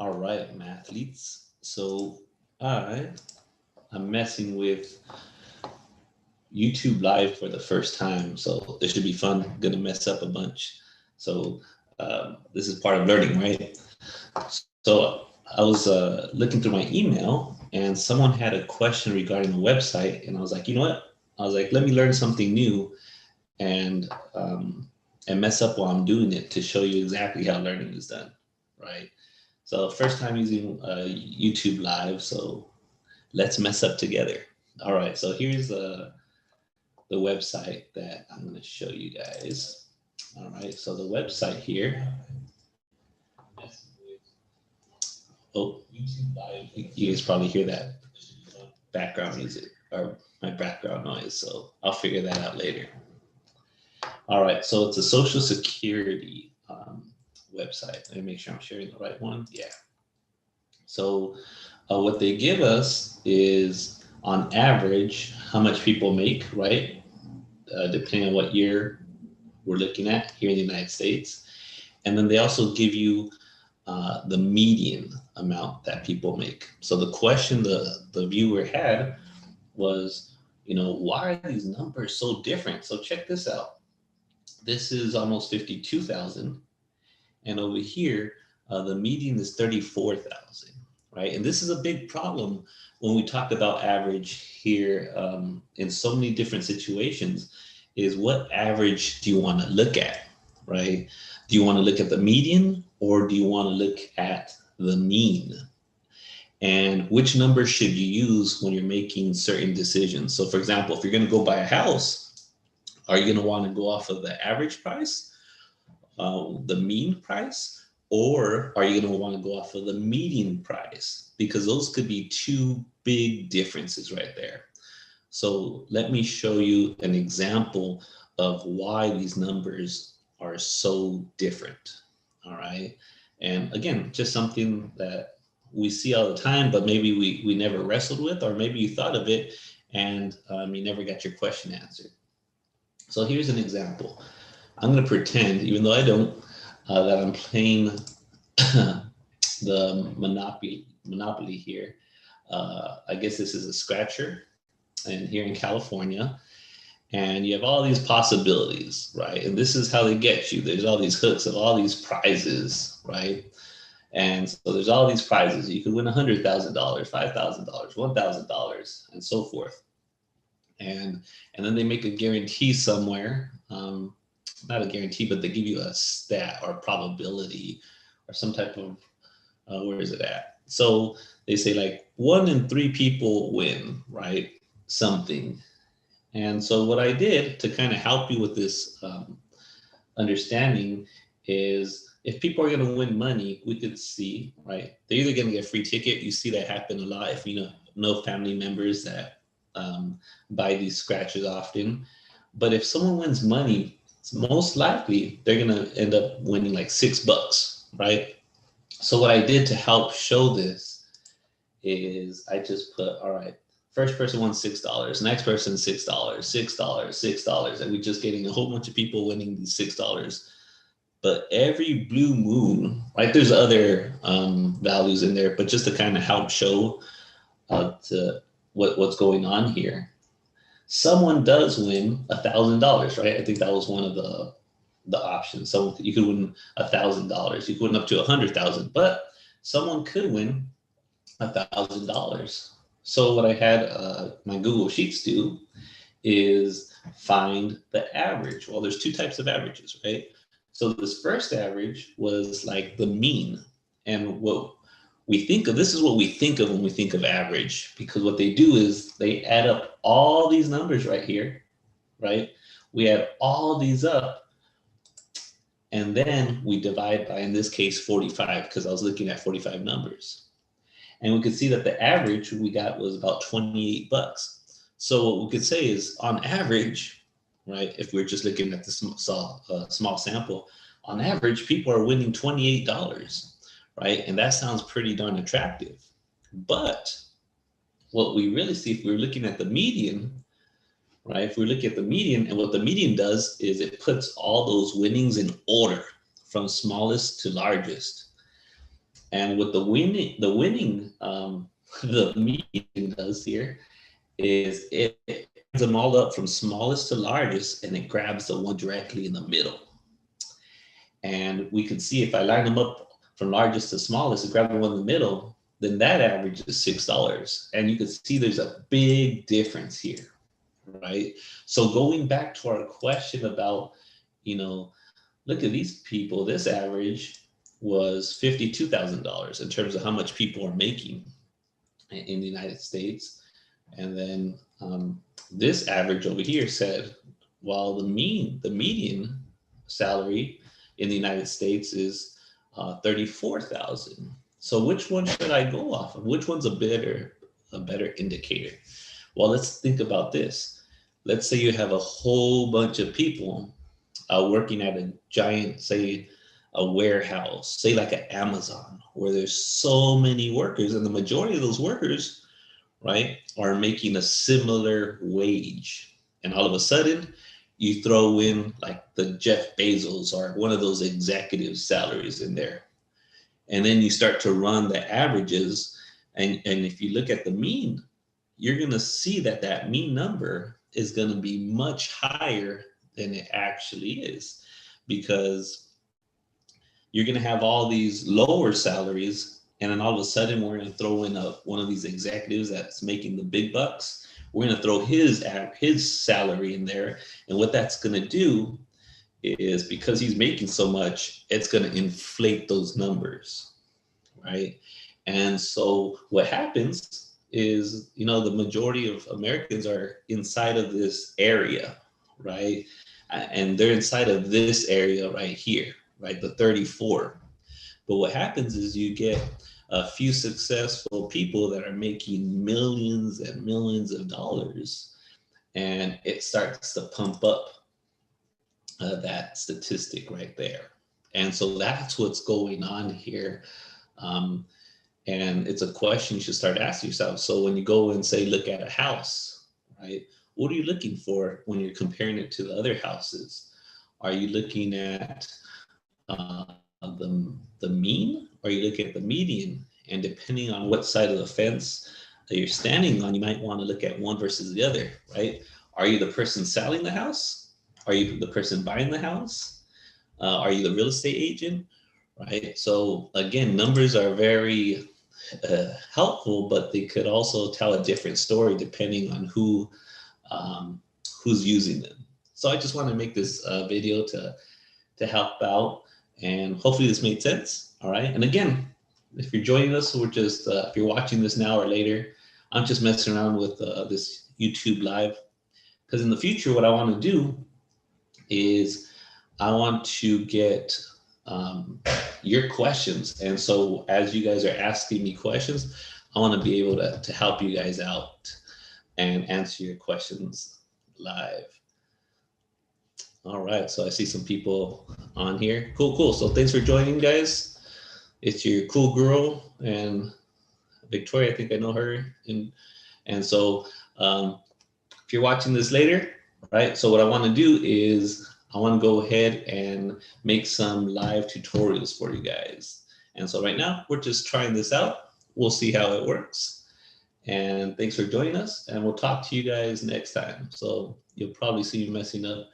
All right, mathletes. So I am messing with YouTube Live for the first time, so this should be fun. Gonna mess up a bunch. So this is part of learning, right? So I was looking through my email, and someone had a question regarding the website, and I was like, you know what? I was like, let me learn something new and um, and mess up while I'm doing it to show you exactly how learning is done, right? So first time using YouTube Live, so let's mess up together. All right, so here's the website that I'm going to show you guys. All right, so the website here. Oh, you guys probably hear that background music or my background noise, so I'll figure that out later. All right, so it's a Social Security website. Let me make sure I'm sharing the right one. Yeah. So what they give us is on average how much people make, right? Depending on what year we're looking at here in the United States. And then they also give you the median amount that people make. So the question the viewer had was, why are these numbers so different? So check this out. This is almost 52,000. And over here, the median is 34,000, right? And this is a big problem when we talk about average here in so many different situations is what average do you want to look at, right? Do you want to look at the median or do you want to look at the mean? And which number should you use when you're making certain decisions? So for example, if you're going to go buy a house, are you going to want to go off of the average price, the mean price, or are you going to want to go off of the median price? Because those could be two big differences right there. So let me show you an example of why these numbers are so different. All right. And again, just something that we see all the time, but maybe we never wrestled with, or maybe you thought of it and you never got your question answered. So here's an example. I'm going to pretend, even though I don't, that I'm playing the Monopoly here. I guess this is a scratcher, and here in California, and you have all these possibilities, right? And this is how they get you. There's all these hooks of all these prizes, right? And so there's all these prizes. You could win $100,000, $5,000, $1,000, and so forth. And then they make a guarantee somewhere. Not a guarantee, but they give you a stat or probability or some type of where is it at? So they say like 1 in 3 people win, right? Something. And so what I did to kind of help you with this understanding is if people are going to win money, we could see, right? They're either going to get a free ticket. You see that happen a lot if you know family members that buy these scratches often. But if someone wins money, most likely they're going to end up winning like $6, right? So what I did to help show this is I just put, all right, first person won $6, next person $6, $6, $6, and we're just getting a whole bunch of people winning these $6. But every blue moon, right? There's other values in there, but just to kind of help show to what's going on here, someone does win $1,000, right? I think that was one of the options. So you could win $1,000, you could win up to 100,000, but someone could win $1,000. So what I had my Google Sheets do is find the average. Well, there's two types of averages, right? So this first average was like the mean. And what we think of, this is what we think of when we think of average, because what they do is they add up all these numbers right here, right? We add all these up, and then we divide by, in this case, 45, because I was looking at 45 numbers. And we could see that the average we got was about $28. So what we could say is on average, right, if we're just looking at the small sample, on average, people are winning $28, right? And that sounds pretty darn attractive. But what we really see, if we're looking at the median, right, if we look at the median, and what the median does is it puts all those winnings in order from smallest to largest. And what the median does here is it adds them all up from smallest to largest, and it grabs the one directly in the middle. And we can see if I line them up from largest to smallest and grab the one in the middle, then that average is $6. And you can see there's a big difference here, right? So going back to our question about, look at these people, this average was $52,000 in terms of how much people are making in the United States. And then this average over here said, while the median salary in the United States is 34,000. So which one should I go off of? Which one's a better indicator? Well, let's think about this. Let's say you have a whole bunch of people working at a giant, say, a warehouse, say like an Amazon, where there's so many workers, and the majority of those workers, right, are making a similar wage. And all of a sudden, you throw in like the Jeff Bezos or one of those executive salaries in there. And then you start to run the averages. And if you look at the mean, you're going to see that that mean number is going to be much higher than it actually is, because you're going to have all these lower salaries. And then all of a sudden, we're going to throw in one of these executives that's making the big bucks. We're going to throw his salary in there. And what that's going to do is, because he's making so much, it's going to inflate those numbers, right? And so what happens is, the majority of Americans are inside of this area, right? And they're inside of this area right here, right? The 34. But what happens is you get a few successful people that are making millions and millions of dollars, and it starts to pump up that statistic right there. And so that's what's going on here. And it's a question you should start asking yourself. So when you go and say, look at a house, right? What are you looking for when you're comparing it to the other houses? Are you looking at the mean, or you look at the median? And depending on what side of the fence that you're standing on, you might want to look at one versus the other, right? Are you the person selling the house? Are you the person buying the house? Are you the real estate agent, right? So again, numbers are very helpful, but they could also tell a different story depending on who's using them. So I just want to make this video to help out, and hopefully this made sense. All right. And again, if you're joining us, or just if you're watching this now or later, I'm just messing around with this YouTube live, because in the future, what I want to do is I want to get your questions. And so as you guys are asking me questions, I want to be able to help you guys out and answer your questions live. All right, so I see some people on here. Cool. So thanks for joining, guys. It's your cool girl, and Victoria, I think I know her. And so if you're watching this later, right, so what I want to do is I want to go ahead and make some live tutorials for you guys. And so right now, we're just trying this out. We'll see how it works. And thanks for joining us, and we'll talk to you guys next time. So you'll probably see me messing up